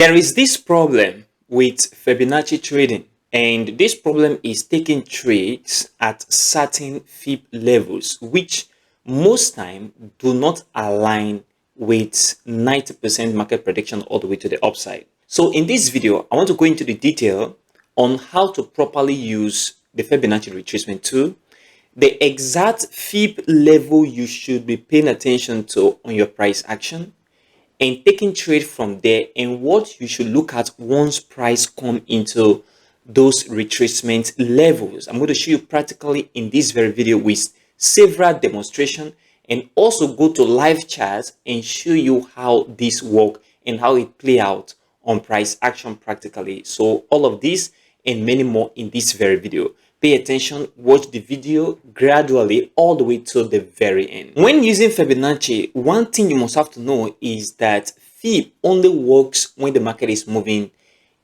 There is this problem with Fibonacci trading, and this problem is taking trades at certain Fib levels, which most time do not align with 90% market prediction all the way to the upside. So in this video, I want to go into the detail on how to properly use the Fibonacci retracement tool, the exact Fib level you should be paying attention to on your price action, and taking trade from there, and what you should look at once price come into those retracement levels. I'm going to show you practically in this very video with several demonstration, and also go to live charts and show you how this work and how it play out on price action practically. So all of this and many more in this very video. Pay attention, watch the video gradually all the way to the very end. When using Fibonacci, one thing you must have to know is that Fib only works when the market is moving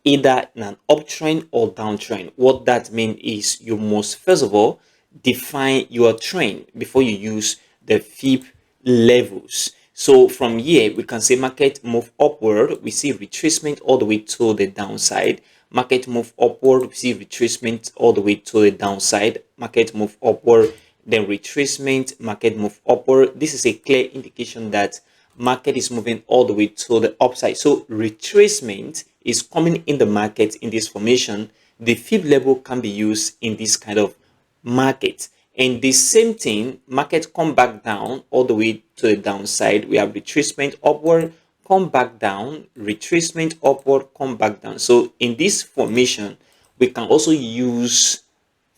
either in an uptrend or downtrend. What that means is you must first of all define your trend before you use the Fib levels. So from here, we can say market move upward, we see retracement all the way to the downside. Market move upward, we see retracement all the way to the downside. Market move upward, then retracement, market move upward. This is a clear indication that market is moving all the way to the upside. So retracement is coming in the market in this formation. The Fib level can be used in this kind of market. And the same thing, market come back down all the way to the downside. We have retracement upward, come back down, retracement upward, come back down. So in this formation, we can also use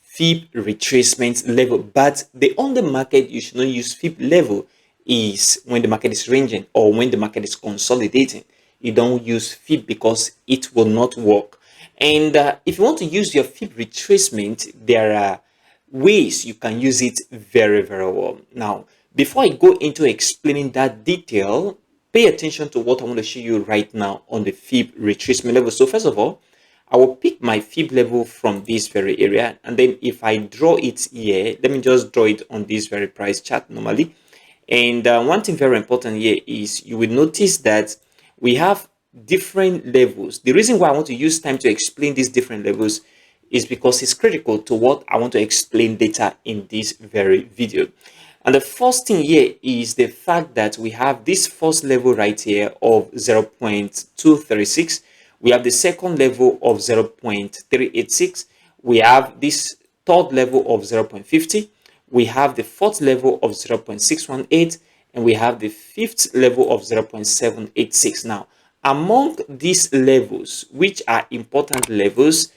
Fib retracement level, but the only market you should not use Fib level is when the market is ranging or when the market is consolidating. You don't use Fib because it will not work. And if you want to use your Fib retracement, there are ways you can use it very well. Now, before I go into explaining that detail, pay attention to what I want to show you right now on the Fib retracement level. So first of all, I will pick my Fib level from this very area, and then if I draw it here, let me just draw it on this very price chart normally. And one thing very important here is you will notice that we have different levels. The reason why I want to use time to explain these different levels is because it's critical to what I want to explain later in this very video. And the first thing here is the fact that we have this first level right here of 0.236. We have the second level of 0.386. We have this third level of 0.50. We have the fourth level of 0.618. And we have the fifth level of 0.786. Now, among these levels, which are important levels,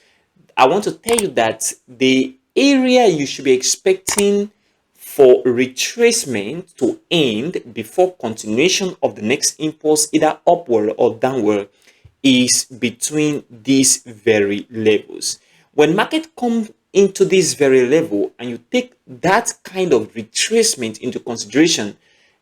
I want to tell you that the area you should be expecting for retracement to end before continuation of the next impulse, either upward or downward, is between these very levels. When market comes into this very level and you take that kind of retracement into consideration,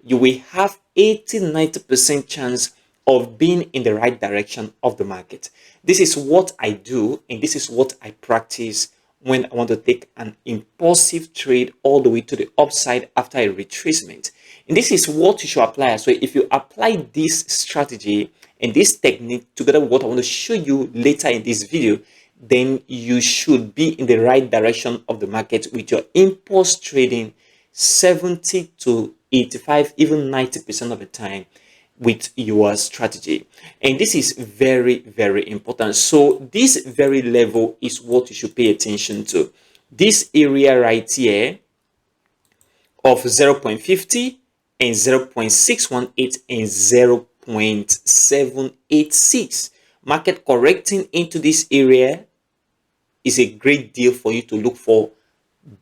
you will have 80-90% chance of being in the right direction of the market. This is what I do, and this is what I practice when I want to take an impulsive trade all the way to the upside after a retracement. And this is what you should apply. So if you apply this strategy and this technique together with what I want to show you later in this video, then you should be in the right direction of the market with your impulse trading 70 to 85, even 90% of the time with your strategy. And this is very important. So this very level is what you should pay attention to. This area right here of 0.50 and 0.618 and 0.786. Market correcting into this area is a great deal for you to look for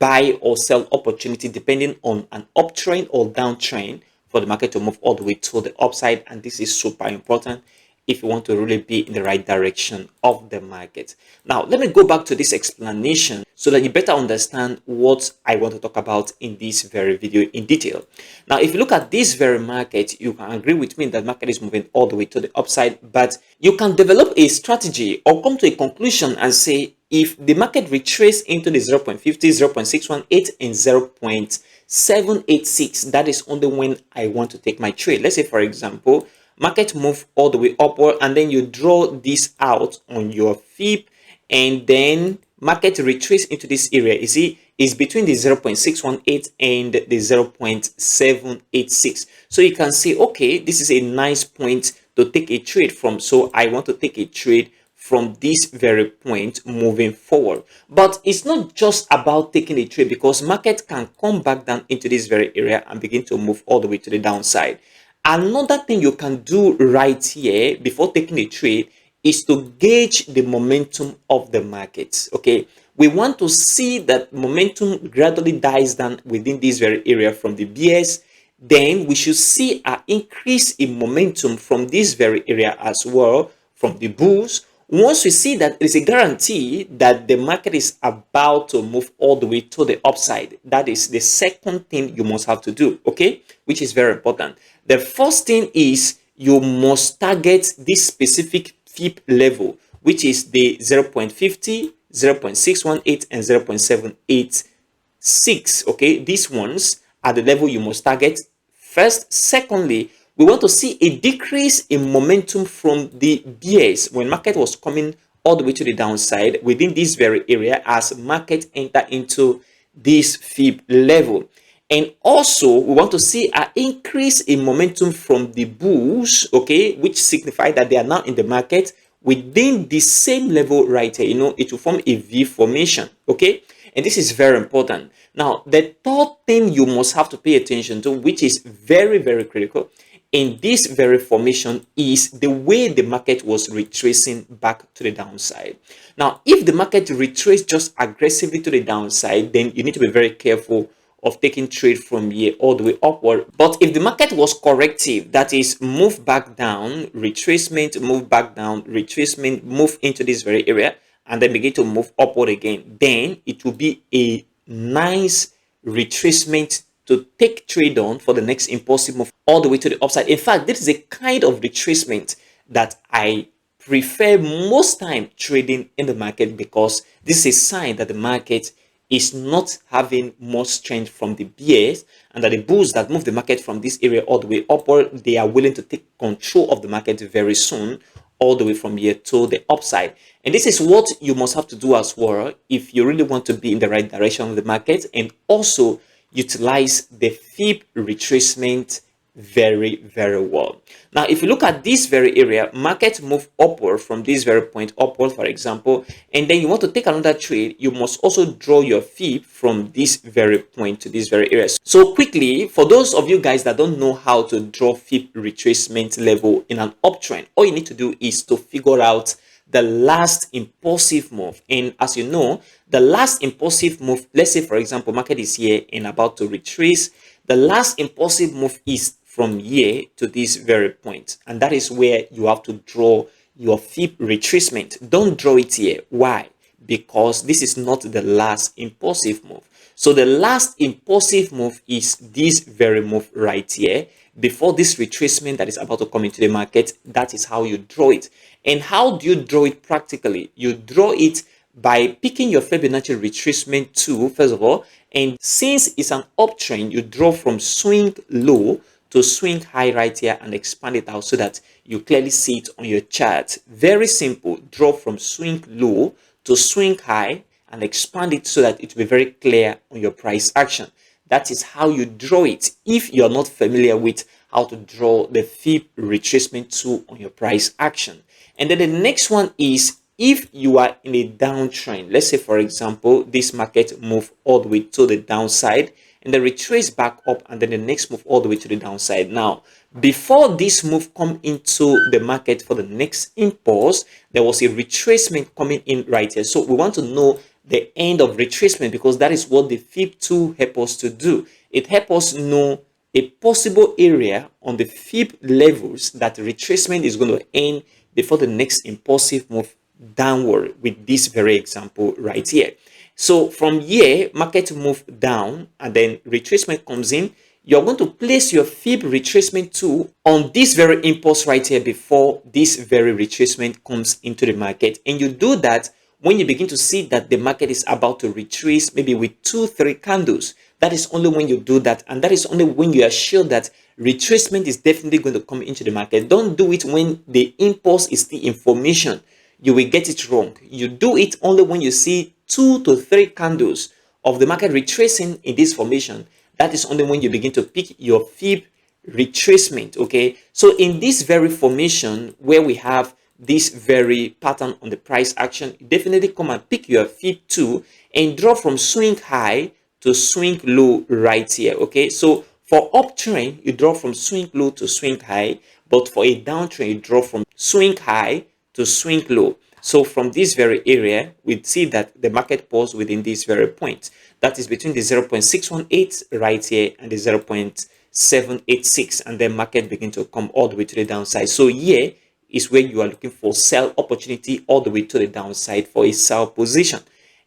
buy or sell opportunity depending on an uptrend or downtrend for the market to move all the way to the upside. And this is super important if you want to really be in the right direction of the market. Now, let me go back to this explanation so that you better understand what I want to talk about in this very video in detail. Now, if you look at this very market, you can agree with me that market is moving all the way to the upside, but you can develop a strategy or come to a conclusion and say, if the market retraces into the 0.50, 0.618, and 0.786, that is only when I want to take my trade. Let's say, for example, market move all the way upward, and then you draw this out on your fib, and then market retrace into this area. You see, is between the 0.618 and the 0.786. So you can say, okay, this is a nice point to take a trade from. So I want to take a trade from this very point moving forward. But it's not just about taking a trade, because market can come back down into this very area and begin to move all the way to the downside. Another thing you can do right here before taking a trade is to gauge the momentum of the markets. Okay, we want to see that momentum gradually dies down within this very area from the BS. Then we should see an increase in momentum from this very area as well from the bulls. Once we see that, there's a guarantee that the market is about to move all the way to the upside. That is the second thing you must have to do, okay, which is very important. The first thing is you must target this specific fib level, which is the 0.50, 0.618 and 0.786. Okay, these ones are the level you must target first. Secondly, we want to see a decrease in momentum from the BS when market was coming all the way to the downside within this very area as market enter into this fib level. And also we want to see an increase in momentum from the bulls, okay, which signify that they are now in the market within the same level right here. You know, it will form a V formation, okay, and this is very important. Now the third thing you must have to pay attention to, which is very, very critical in this very formation, is the way the market was retracing back to the downside. Now if the market retraced just aggressively to the downside, then you need to be very careful of taking trade from here all the way upward. But if the market was corrective, that is, move back down, retracement, move back down, retracement, move into this very area, and then begin to move upward again, then it will be a nice retracement to take trade on for the next impulsive move all the way to the upside. In fact, this is a kind of retracement that I prefer most time trading in the market, because this is a sign that the market is not having more strength from the BS, and that the bulls that move the market from this area all the way upward, they are willing to take control of the market very soon, all the way from here to the upside. And this is what you must have to do as well if you really want to be in the right direction of the market, and also utilize the fib retracement very, very well. Now if you look at this very area, market move upward from this very point upward, for example, and then you want to take another trade, you must also draw your fib from this very point to this very area. So quickly, for those of you guys that don't know how to draw fib retracement level in an uptrend, all you need to do is to figure out the last impulsive move. And as you know, the last impulsive move, let's say for example market is here and about to retrace, the last impulsive move is from here to this very point, and that is where you have to draw your fib retracement. Don't draw it here. Why? Because this is not the last impulsive move. So the last impulsive move is this very move right here before this retracement that is about to come into the market. That is how you draw it. And how do you draw it practically? You draw it by picking your Fibonacci retracement tool first of all, and since it's an uptrend, you draw from swing low to swing high right here and expand it out so that you clearly see it on your chart. Very simple. Draw from swing low to swing high and expand it so that it will be very clear on your price action. That is how you draw it if you're not familiar with how to draw the fib retracement tool on your price action. And then the next one is, if you are in a downtrend, let's say for example this market move all the way to the downside and then retrace back up, and then the next move all the way to the downside. Now before this move come into the market for the next impulse, there was a retracement coming in right here. So we want to know the end of retracement, because that is what the fib tool helps us to do. It helps us know a possible area on the fib levels that retracement is going to end before the next impulsive move downward, with this very example right here. So from here, market move down and then retracement comes in. You're going to place your fib retracement tool on this very impulse right here before this very retracement comes into the market. And you do that when you begin to see that the market is about to retrace, maybe with 2-3 candles. That is only when you do that, and that is only when you are sure that retracement is definitely going to come into the market. Don't do it when the impulse is still in formation. You will get it wrong. You do it only when you see 2 to 3 candles of the market retracing in this formation. That is only when you begin to pick your fib retracement. Okay, so in this very formation where we have this very pattern on the price action, you definitely come and pick your fib 2 and draw from swing high to swing low right here. Okay, so for uptrend you draw from swing low to swing high, but for a downtrend you draw from swing high to swing low. So from this very area, we see that the market paused within this very point. That is between the 0.618 right here and the 0.786, and then market begin to come all the way to the downside. So here is where you are looking for sell opportunity all the way to the downside for a sell position.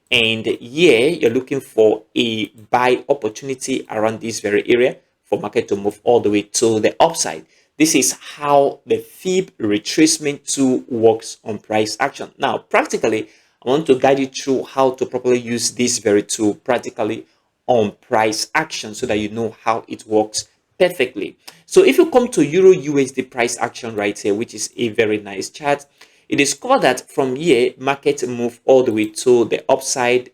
And here you're looking for a buy opportunity around this very area for market to move all the way to the upside. This is how the fib retracement tool works on price action. Now, practically, I want to guide you through how to properly use this very tool practically on price action so that you know how it works perfectly. So if you come to Euro USD price action right here, which is a very nice chart, it is called that from here, market move all the way to the upside.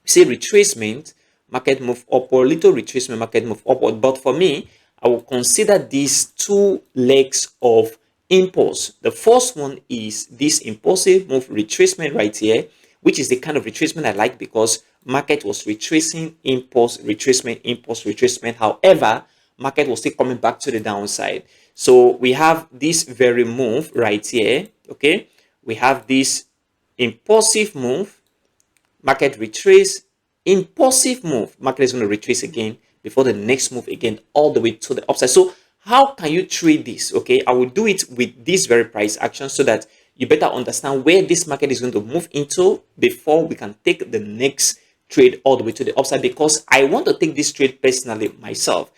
Say retracement, market move upward, little retracement, market move upward. But for me, I will consider these 2 legs of impulse. The first one is this impulsive move retracement right here, which is the kind of retracement I like because market was retracing, impulse, retracement, impulse, retracement. However, market was still coming back to the downside. So we have this very move right here. Okay, we have this impulsive move, market retrace, impulsive move, market is going to retrace again before the next move again all the way to the upside. So how can you trade this? Okay, I will do it with this very price action so that you better understand where this market is going to move into before we can take the next trade all the way to the upside, because I want to take this trade personally myself.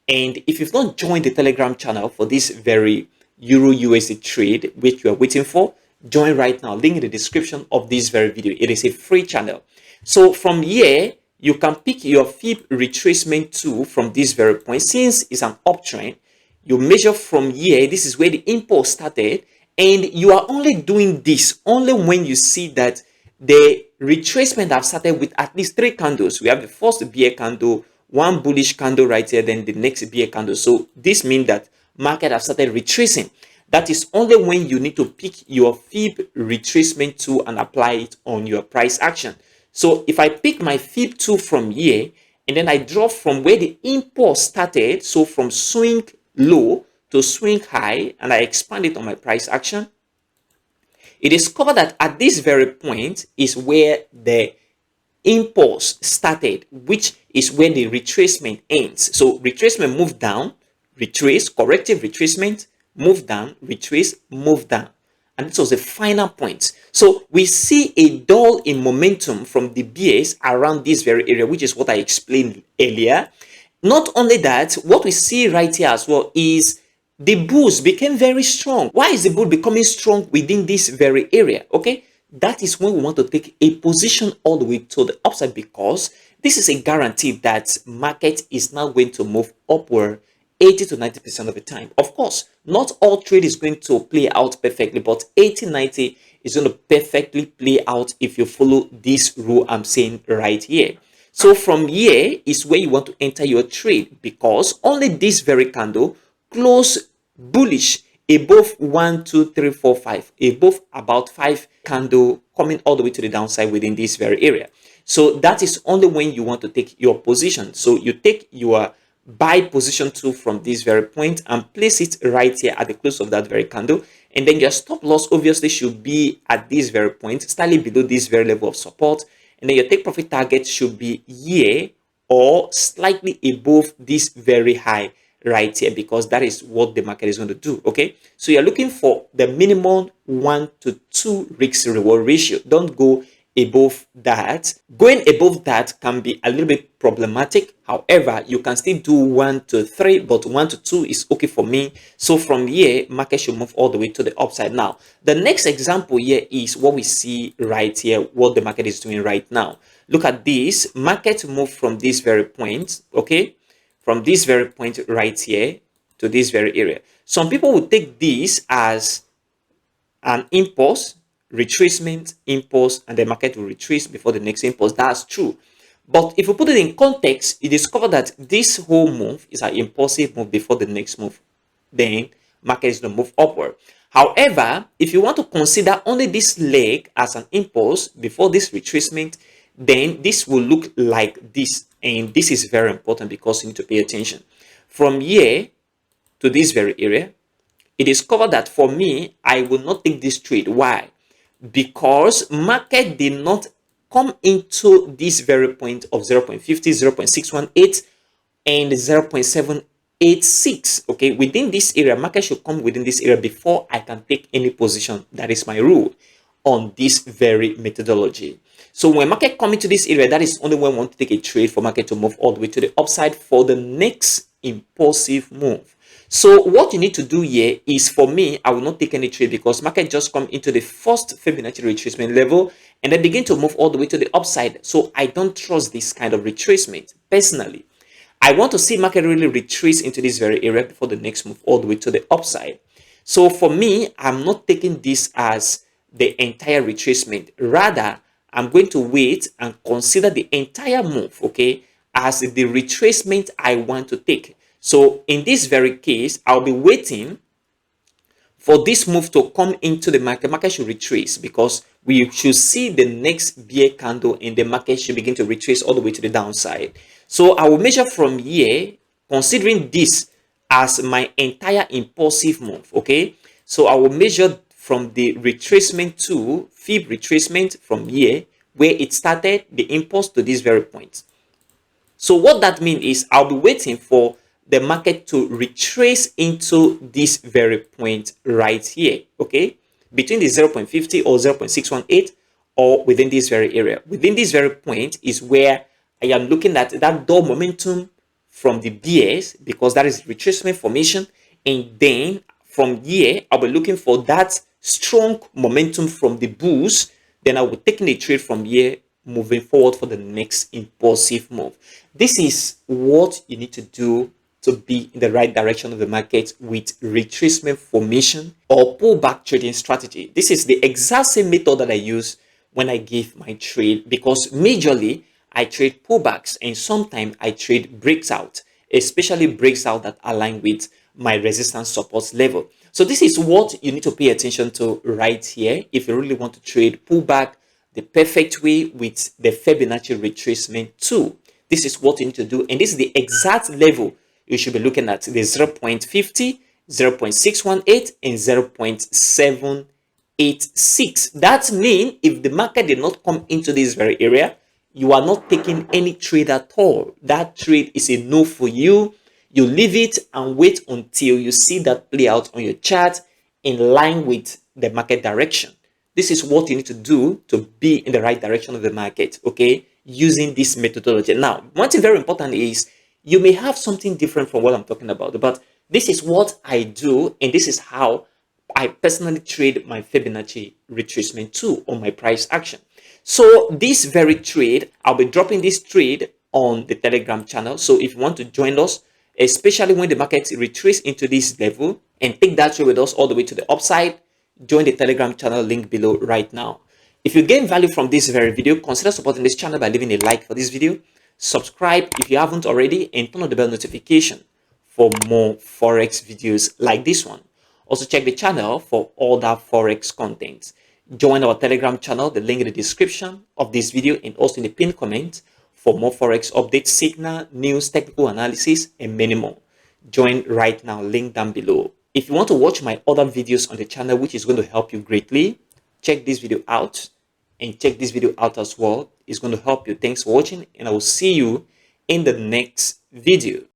And if you've not joined the Telegram channel for this very Euro USD trade which you are waiting for, join right now. Link in the description of this very video. It is a free channel. So from here, you can pick your fib retracement tool from this very point. Since it's an uptrend, you measure from here. This is where the impulse started, and you are only doing this only when you see that the retracement have started with at least 3 candles. We have the first bear candle, 1 bullish candle right here, then the next bear candle. So this means that market have started retracing. That is only when you need to pick your fib retracement tool and apply it on your price action. So if I pick my fib tool from here and then I draw from where the impulse started, so from swing low to swing high, and I expand it on my price action, it is covered that at this very point is where the impulse started, which is where the retracement ends. So retracement move down, retrace, corrective retracement, move down, retrace, move down. And this was the final point. So we see a dull in momentum from the bears around this very area, which is what I explained earlier. Not only that, what we see right here as well is the bulls became very strong. Why is the bull becoming strong within this very area? Okay, that is when we want to take a position all the way to the upside, because this is a guarantee that market is now going to move upward 80 to 90% of the time. Of course, not all trade is going to play out perfectly, but 80-90 is going to perfectly play out if you follow this rule I'm saying right here. So from here is where you want to enter your trade, because only this very candle close bullish above 1, 2, 3, 4, 5, above about 5 candle coming all the way to the downside within this very area. So that is only when you want to take your position. So you take your buy position tool from this very point and place it right here at the close of that very candle, and then your stop loss obviously should be at this very point, slightly below this very level of support, and then your take profit target should be here or slightly above this very high right here, because that is what the market is going to do. Okay, so you're looking for the minimum 1 to 2 risk reward ratio. Don't go above that. Going above that can be a little bit problematic. However, you can still do 1 to 3, but 1 to 2 is okay for me. So from here, market should move all the way to the upside. Now, the next example here is what we see right here, what the market is doing right now. Look at this. Market move from this very point, okay, from this very point right here to this very area. Some people will take this as an impulse, retracement, impulse, and the market will retrace before the next impulse. That's true. But if you put it in context, you discover that this whole move is an impulsive move before the next move. Then market is going to move upward. However, if you want to consider only this leg as an impulse before this retracement, then this will look like this. And this is very important because you need to pay attention. From here to this very area, it is covered that for me, I will not take this trade. Why? Because market did not come into this very point of 0.50, 0.618, and 0.786. Okay, within this area, market should come within this area before I can take any position. That is my rule on this very methodology. So when market come into this area, that is only when we want to take a trade for market to move all the way to the upside for the next impulsive move. So what you need to do here is, for me, I will not take any trade because market just come into the first Fibonacci retracement level and then begin to move all the way to the upside. So I don't trust this kind of retracement personally. I want to see market really retrace into this very area before the next move all the way to the upside. So for me, I'm not taking this as the entire retracement. Rather, I'm going to wait and consider the entire move, okay, as the retracement I want to take. So in this very case, I'll be waiting for this move to come into the market. Market should retrace because we should see the next bear candle and the market should begin to retrace all the way to the downside. So I will measure from here, considering this as my entire impulsive move, okay? So I will measure from the retracement to Fib retracement from here, where it started, the impulse to this very point. So what that means is I'll be waiting for the market to retrace into this very point right here, okay, between the 0.50 or 0.618 or within this very area. Within this very point is where I am looking at that door momentum from the bears, because that is retracement formation, and then from here I'll be looking for that strong momentum from the bulls. Then I will take a trade from here, moving forward for the next impulsive move. This is what you need to do to be in the right direction of the market with retracement formation or pullback trading strategy. This is the exact same method that I use when I give my trade, because majorly I trade pullbacks and sometimes I trade breaks out, especially breaks out that align with my resistance support level. So this is what you need to pay attention to right here if you really want to trade pullback the perfect way with the Fibonacci retracement tool. This is what you need to do, and this is the exact level you should be looking at: the 0.50, 0.618, and 0.786. That means if the market did not come into this very area, you are not taking any trade at all. That trade is a no for you. You leave it and wait until you see that play out on your chart in line with the market direction. This is what you need to do to be in the right direction of the market, okay, using this methodology. Now, one thing very important is you may have something different from what I'm talking about, but this is what I do, and this is how I personally trade my Fibonacci retracement tool on my price action. So this very trade, I'll be dropping this trade on the Telegram channel. So if you want to join us, especially when the market retraces into this level, and take that trade with us all the way to the upside, join the Telegram channel link below right now. If you gain value from this very video, consider supporting this channel by leaving a like for this video, subscribe if you haven't already, and turn on the bell notification for more Forex videos like this one. Also check the channel for all that Forex content. Join our Telegram channel, the link in the description of this video and also in the pinned comment for more Forex updates, signal, news, technical analysis, and many more. Join right now, link down below. If you want to watch my other videos on the channel, which is going to help you greatly, check this video out and check this video out as well. It's going to help you. Thanks for watching, and I will see you in the next video.